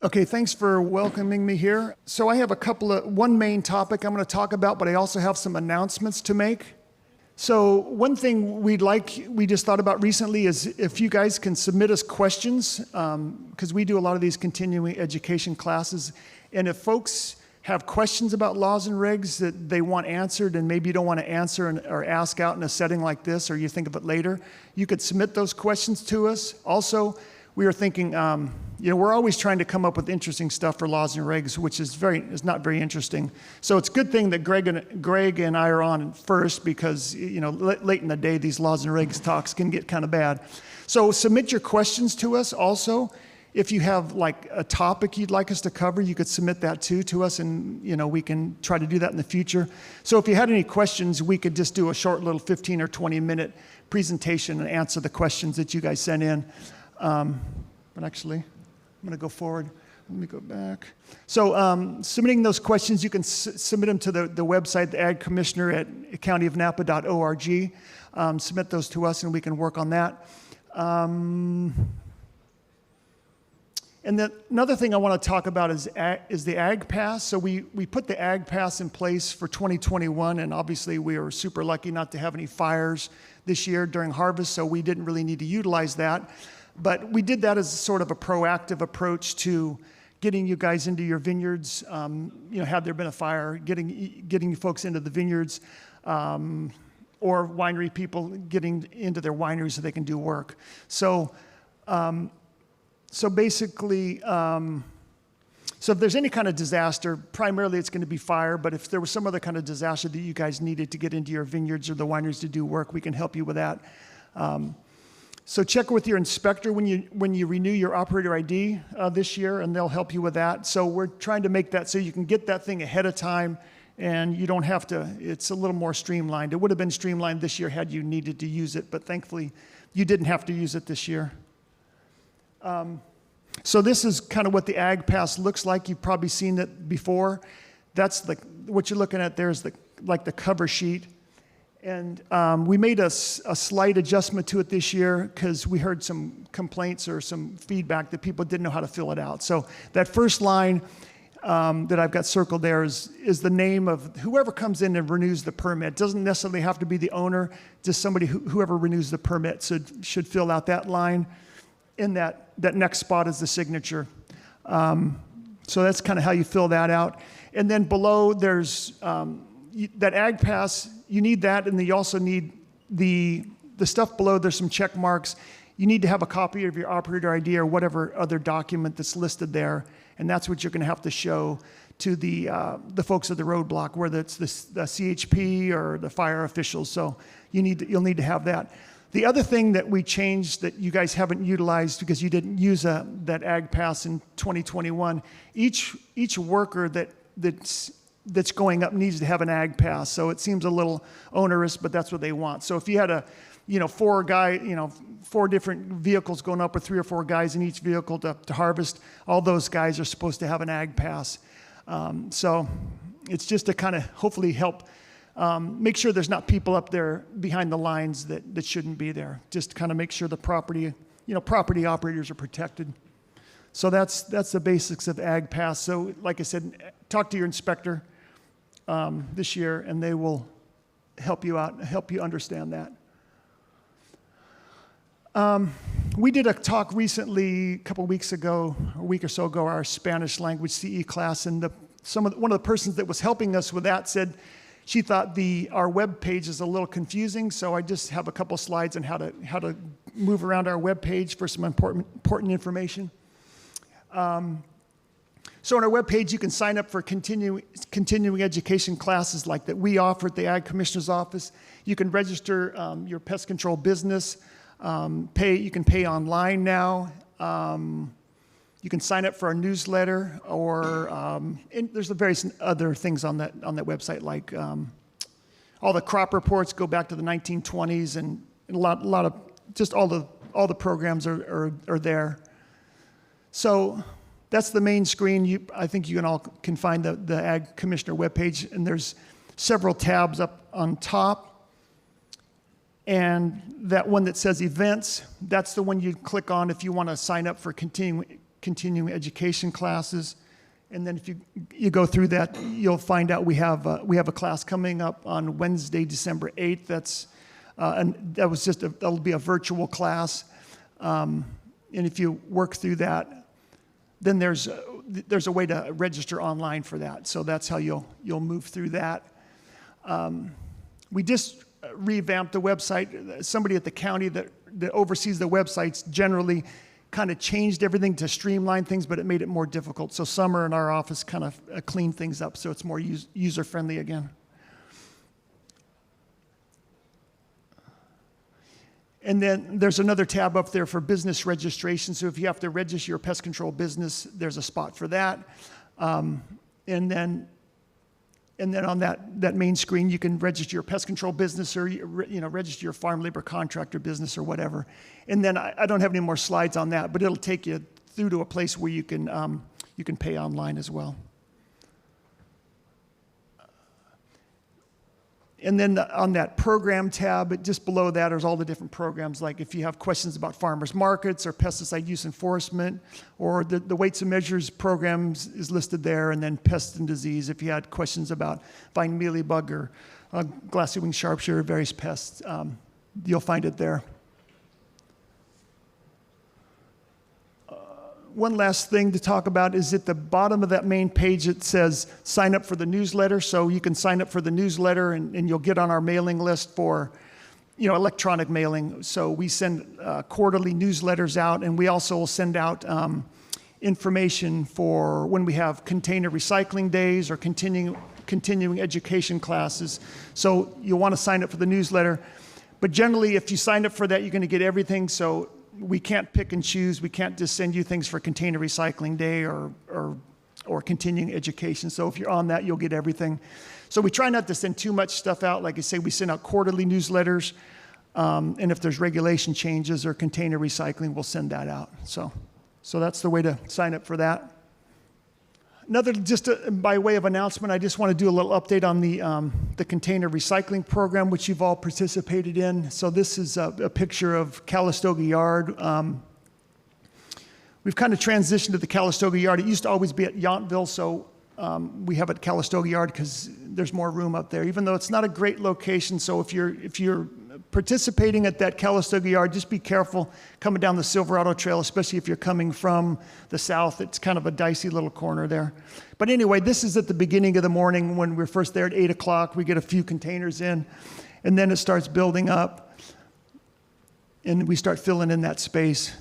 Okay, thanks for welcoming me here. So I have one main topic I'm going to talk about, but I also have some announcements to make. So one thing we just thought about recently is if you guys can submit us questions, because we do a lot of these continuing education classes, and if folks have questions about laws and regs that they want answered and maybe you don't want to answer or ask out in a setting like this, or you think of it later, you could submit those questions to us. Also, we were thinking, we're always trying to come up with interesting stuff for laws and regs, which is not very interesting. So it's a good thing that Greg and I are on first because, late in the day, these laws and regs talks can get kind of bad. So submit your questions to us also. If you have like a topic you'd like us to cover, you could submit that too to us, and we can try to do that in the future. So if you had any questions, we could just do a short little 15 or 20 minute presentation and answer the questions that you guys sent in. But actually, I'm going to go forward. Let me go back. So submitting those questions, you can submit them to the website, the Ag Commissioner at countyofnapa.org. Submit those to us, and we can work on that. And then another thing I want to talk about is the Ag Pass. So we put the Ag Pass in place for 2021, and obviously we were super lucky not to have any fires this year during harvest, so we didn't really need to utilize that. But we did that as sort of a proactive approach to getting you guys into your vineyards. Had there been a fire, getting you folks into the vineyards, or winery people getting into their wineries so they can do work. So basically, so if there's any kind of disaster, primarily it's going to be fire, but if there was some other kind of disaster that you guys needed to get into your vineyards or the wineries to do work, we can help you with that. So check with your inspector when you renew your operator ID this year, and they'll help you with that. So we're trying to make that so you can get that thing ahead of time, and you don't have to, it's a little more streamlined. It would have been streamlined this year had you needed to use it, but thankfully you didn't have to use it this year. So this is kind of what the Ag Pass looks like. You've probably seen it before. That's what you're looking at there is the cover sheet. And we made a slight adjustment to it this year because we heard some complaints or some feedback that people didn't know how to fill it out. So that first line that I've got circled there is the name of whoever comes in and renews the permit. It doesn't necessarily have to be the owner, just somebody whoever renews the permit should fill out that line. In that next spot is the signature. So that's kind of how you fill that out. And then below there's that Ag Pass, you need that, and then you also need the stuff below. There's some check marks. You need to have a copy of your operator ID or whatever other document that's listed there, and that's what you're going to have to show to the folks at the roadblock, whether it's the CHP or the fire officials. So you'll need to have that. The other thing that we changed that you guys haven't utilized because you didn't use that Ag Pass in 2021, each worker that's going up needs to have an Ag Pass. So it seems a little onerous, but that's what they want. So if you had four different vehicles going up with 3 or 4 guys in each vehicle to harvest, all those guys are supposed to have an Ag Pass. So it's just to kind of hopefully help make sure there's not people up there behind the lines that shouldn't be there. Just to kind of make sure the property operators are protected. So that's the basics of Ag Pass. So like I said, talk to your inspector this year, and they will help you out, help you understand that. We did a talk recently, a couple weeks ago, a week or so ago, our Spanish language CE class, and one of the persons that was helping us with that said she thought our web page is a little confusing, so I just have a couple slides on how to move around our web page for some important information. So on our webpage, you can sign up for continuing education classes like that we offer at the Ag Commissioner's Office. You can register your pest control business. You can pay online now. You can sign up for our newsletter, or and there's various other things on that website, like all the crop reports go back to the 1920s, and a lot of just all the programs are there. So that's the main screen. I think you can find the Ag Commissioner webpage, and there's several tabs up on top. And that one that says events, that's the one you click on if you want to sign up for continuing continuing education classes. And then if you go through that, you'll find out we have a class coming up on Wednesday, December 8th. That'll be a virtual class. And if you work through that, then there's a way to register online for that. So that's how you'll move through that. We just revamped the website. Somebody at the county that oversees the websites generally kind of changed everything to streamline things, but it made it more difficult. So Summer in our office kind of cleaned things up so it's more user-friendly again. And then there's another tab up there for business registration. So if you have to register your pest control business, there's a spot for that. And then on that main screen, you can register your pest control business or register your farm labor contractor business or whatever. And then I don't have any more slides on that, but it'll take you through to a place where you can pay online as well. And then on that program tab, just below that, there's all the different programs. Like if you have questions about farmers markets or pesticide use enforcement, or the weights and measures programs is listed there, and then pest and disease. If you had questions about vine mealybug or glassy wing sharpshooter, various pests, you'll find it there. One last thing to talk about is at the bottom of that main page, it says sign up for the newsletter. So you can sign up for the newsletter and you'll get on our mailing list for, electronic mailing. So we send quarterly newsletters out, and we also will send out information for when we have container recycling days or continuing education classes. So you'll want to sign up for the newsletter. But generally, if you sign up for that, you're going to get everything. So we can't pick and choose. We can't just send you things for container recycling day or continuing education. So if you're on that, you'll get everything. So we try not to send too much stuff out. Like I say, we send out quarterly newsletters. And if there's regulation changes or container recycling, we'll send that out. So that's the way to sign up for that. By way of announcement, I just want to do a little update on the container recycling program, which you've all participated in. So this is a picture of Calistoga Yard. We've kind of transitioned to the Calistoga Yard. It used to always be at Yountville, so we have it at Calistoga Yard because there's more room up there, even though it's not a great location. So if you're participating at that Calistoga Yard, just be careful coming down the Silverado Trail, especially if you're coming from the south. It's kind of a dicey little corner there. But anyway, this is at the beginning of the morning when we're first there at 8 o'clock. We get a few containers in, and then it starts building up, and we start filling in that space.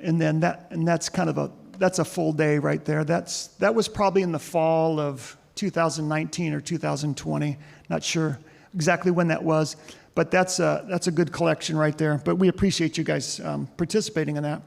And then that's a full day right there. That was probably in the fall of 2019 or 2020. Not sure exactly when that was, but that's a good collection right there. But we appreciate you guys participating in that.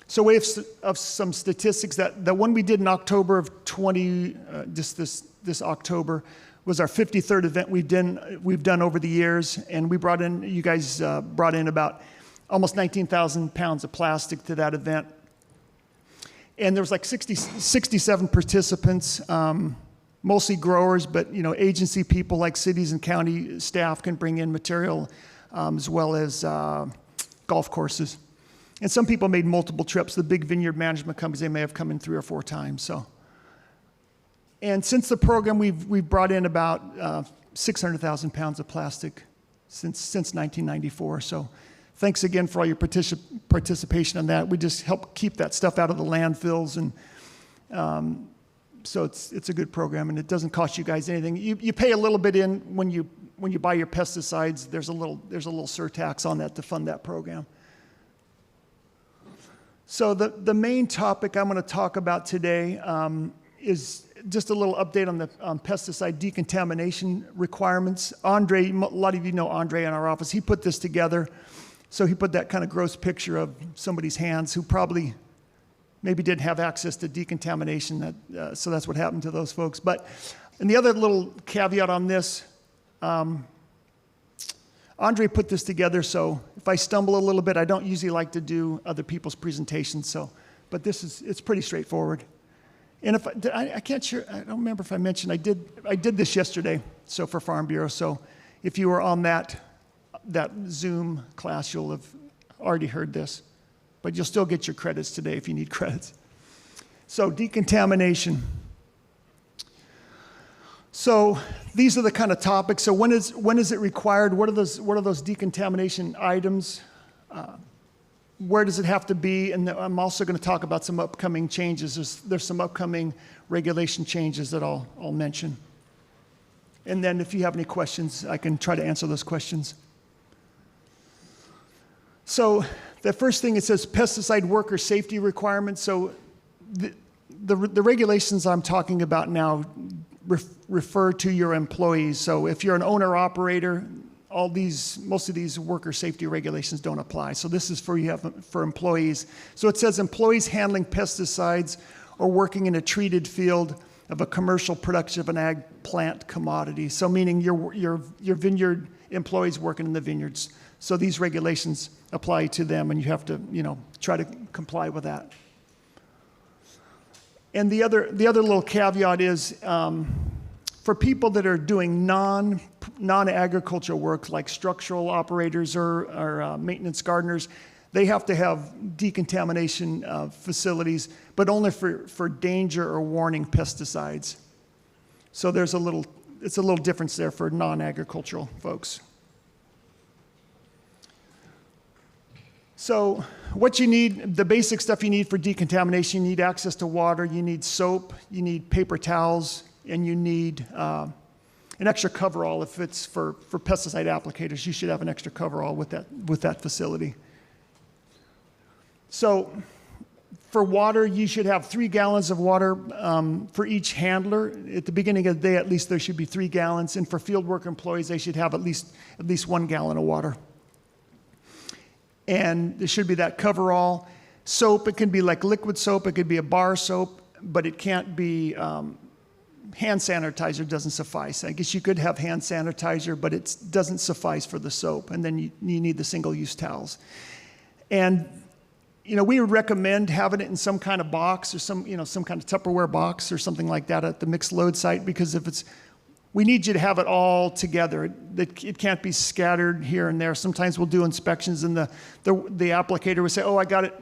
So we have some statistics. That the one we did in October of just this October was our 53rd event we've done over the years, and you guys brought in about almost 19,000 pounds of plastic to that event. And there was like 67 participants, mostly growers, but agency people like cities and county staff can bring in material, as well as golf courses. And some people made multiple trips. The big vineyard management companies, they may have come in 3 or 4 times. So, and since the program, we've brought in about 600,000 pounds of plastic since 1994. So thanks again for all your participation on that. We just help keep that stuff out of the landfills, and so it's a good program, and it doesn't cost you guys anything. You pay a little bit in when you buy your pesticides. There's a little surtax on that to fund that program. So the main topic I'm going to talk about today is just a little update on pesticide decontamination requirements. Andre, a lot of you know Andre in our office. He put this together. So he put that kind of gross picture of somebody's hands who probably maybe didn't have access to decontamination. So that's what happened to those folks. And the other little caveat on this, Andre put this together, so if I stumble a little bit, I don't usually like to do other people's presentations. But it's pretty straightforward. And if I can't sure, I don't remember if I mentioned I did this yesterday. So for Farm Bureau. So if you were on that Zoom class, you'll have already heard this. but you'll still get your credits today if you need credits. So decontamination. So these are the kind of topics. So when is it required? What are those decontamination items? Where does it have to be? And I'm also going to talk about some upcoming changes. There's some upcoming regulation changes that I'll mention. And then if you have any questions, I can try to answer those questions. So the first thing, it says pesticide worker safety requirements. So the regulations I'm talking about now refer to your employees. So if you're an owner-operator, most of these worker safety regulations don't apply. So this is for employees. So it says employees handling pesticides or working in a treated field of a commercial production of an ag plant commodity. So meaning your vineyard employees working in the vineyards. So these regulations apply to them, and you have to, try to comply with that. And the other little caveat is for people that are doing non-agricultural work, like structural operators or maintenance gardeners, they have to have decontamination facilities, but only for danger or warning pesticides. So it's a little difference there for non-agricultural folks. So what you need, the basic stuff you need for decontamination, you need access to water, you need soap, you need paper towels, and you need an extra coverall. If it's for pesticide applicators, you should have an extra coverall with that facility. So for water, you should have 3 gallons of water for each handler. At the beginning of the day, at least there should be 3 gallons. And for field work employees, they should have at least 1 gallon of water. And there should be that coverall. Soap, it can be like liquid soap, it could be a bar soap, but it can't be, hand sanitizer doesn't suffice. I guess you could have hand sanitizer, but it doesn't suffice for the soap. And then you need the single-use towels. And we would recommend having it in some kind of box or some kind of Tupperware box or something like that at the mixed load site, because we need you to have it all together. It can't be scattered here and there. Sometimes we'll do inspections and the applicator will say, oh, I got it.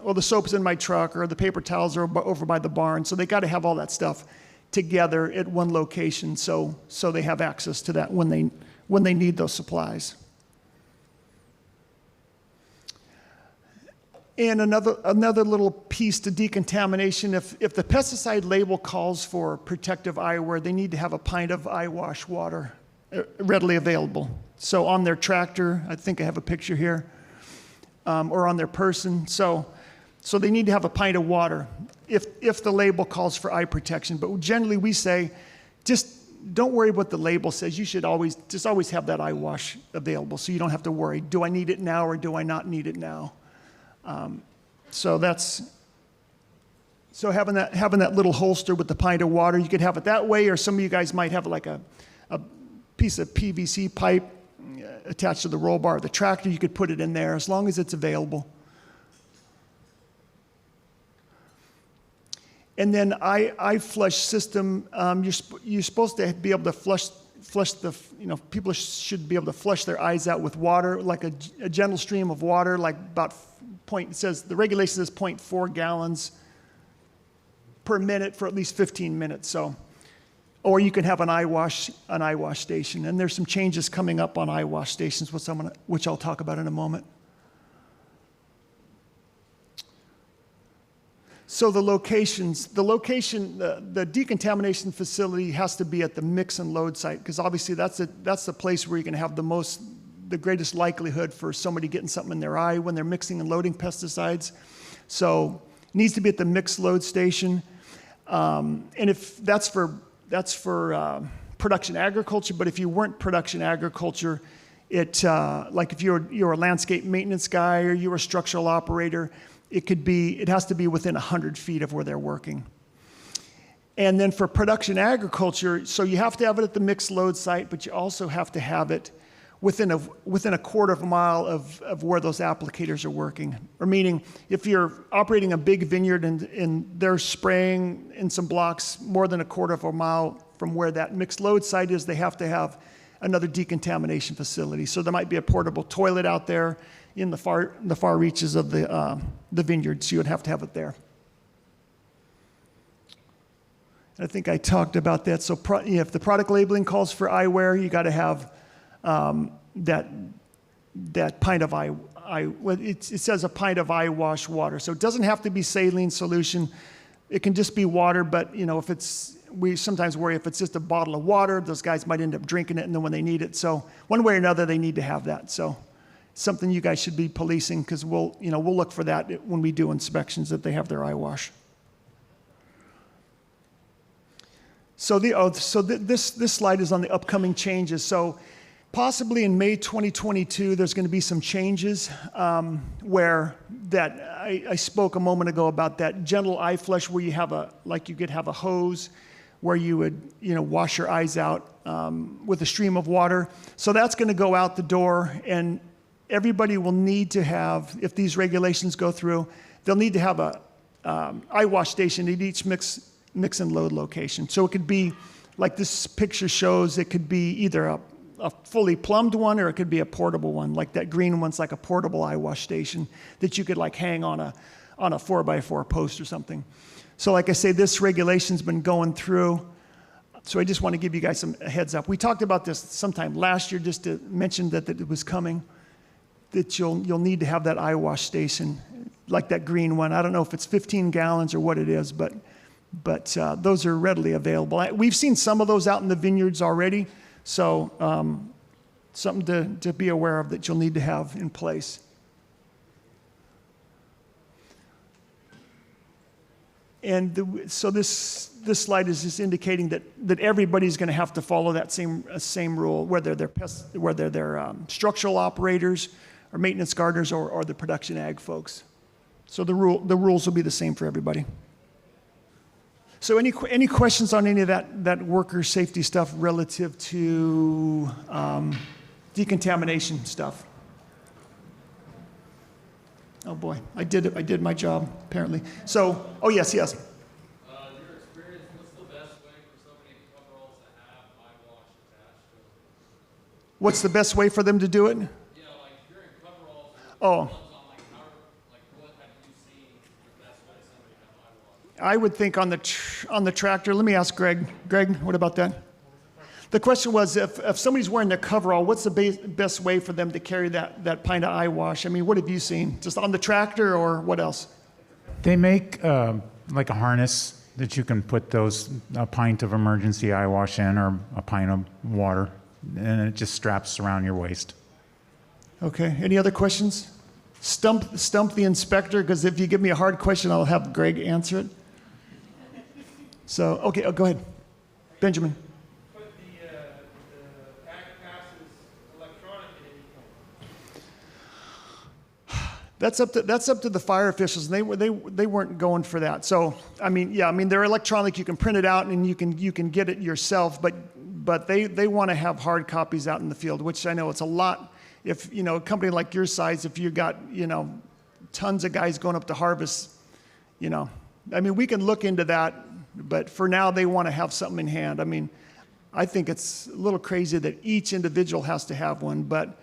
Oh, the soap's in my truck, or the paper towels are over by the barn. So they got to have all that stuff together at one location so they have access to that when they need those supplies. And another little piece to decontamination, if the pesticide label calls for protective eyewear, they need to have a pint of eye wash water readily available. So on their tractor, I think I have a picture here, or on their person. So they need to have a pint of water if the label calls for eye protection. But generally we say, just don't worry what the label says. You should always have that eye wash available, so you don't have to worry. Do I need it now or do I not need it now? So having that little holster with the pint of water, you could have it that way, or some of you guys might have like a piece of PVC pipe attached to the roll bar of the tractor. You could put it in there as long as it's available. And then eye flush system, you're supposed to be able to flush people should be able to flush their eyes out with water, like a gentle stream of water, like about the regulation says 0.4 gallons per minute for at least 15 minutes. So, or you can have an eye wash station. And there's some changes coming up on eye wash stations, which I'll talk about in a moment. So the decontamination facility has to be at the mix and load site, because obviously that's the place where you're going to have the greatest likelihood for somebody getting something in their eye when they're mixing and loading pesticides. So it needs to be at the mixed load station. And if that's for production agriculture, but if you weren't production agriculture, like if you're a landscape maintenance guy or you're a structural operator, it has to be within 100 feet of where they're working. And then for production agriculture, so you have to have it at the mixed load site, but you also have to have it within a quarter of a mile of where those applicators are working. Or meaning, if you're operating a big vineyard and they're spraying in some blocks more than a quarter of a mile from where that mixed load site is, they have to have another decontamination facility. So there might be a portable toilet out there. in the far reaches of the vineyard, so you would have to have it there. I think I talked about that. So if the product labeling calls for eyewear, you got to have that pint of it says a pint of eye wash water. So it doesn't have to be saline solution. It can just be water, but we sometimes worry if it's just a bottle of water, those guys might end up drinking it and then when they need it. So one way or another, they need to have that. So something you guys should be policing, because we'll look for that when we do inspections, that they have their eye wash. So this slide is on the upcoming changes. So possibly in May 2022, there's going to be some changes where that I spoke a moment ago about that gentle eye flush, where you have you could have a hose where you would wash your eyes out with a stream of water. So that's going to go out the door, and everybody will need to have, if these regulations go through, they'll need to have a eye wash station at each mix and load location. So it could be, like this picture shows, it could be either a fully plumbed one, or it could be a portable one. Like that green one's like a portable eye wash station that you could like hang on a 4x4 post or something. So like I say, this regulation's been going through. So I just want to give you guys a heads up. We talked about this sometime last year, just to mention that it was coming, that you'll need to have that eye wash station, like that green one. I don't know if it's 15 gallons or what it is, but those are readily available. We've seen some of those out in the vineyards already, so something to be aware of that you'll need to have in place. And so this slide is just indicating that everybody's going to have to follow that same rule, whether they're structural operators or maintenance gardeners or the production ag folks. So the rules will be the same for everybody. So any questions on any of that worker safety stuff relative to decontamination stuff? Oh boy, I did my job apparently. So, oh yes. Your experience, what's the best way for somebody in coveralls to have eye wash attached to them? What's the best way for them to do it? Yeah, like if you're in coveralls, Oh. What have you seen the best way somebody to have eye wash? I would think on the tractor. Let me ask Greg. Greg, what about that? The question was, if somebody's wearing their coverall, what's the best way for them to carry that pint of eye wash? I mean, what have you seen? Just on the tractor, or what else? They make like a harness that you can put a pint of emergency eye wash in, or a pint of water, and it just straps around your waist. Okay. Any other questions? Stump the inspector, because if you give me a hard question, I'll have Greg answer it. So, okay, go ahead. Benjamin. That's up to the fire officials, and they weren't going for that. So I mean, they're electronic. You can print it out and you can get it yourself. But they want to have hard copies out in the field, which I know it's a lot. If a company like your size, if you got tons of guys going up to harvest, I mean, we can look into that. But for now, they want to have something in hand. I mean, I think it's a little crazy that each individual has to have one, but.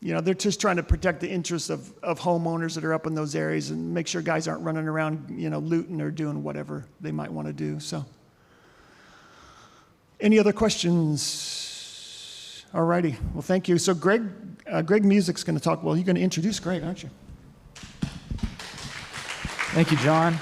They're just trying to protect the interests of homeowners that are up in those areas and make sure guys aren't running around, looting or doing whatever they might want to do. So, any other questions? All righty. Well, thank you. So, Greg Music's going to talk. Well, you're going to introduce Greg, aren't you? Thank you, John.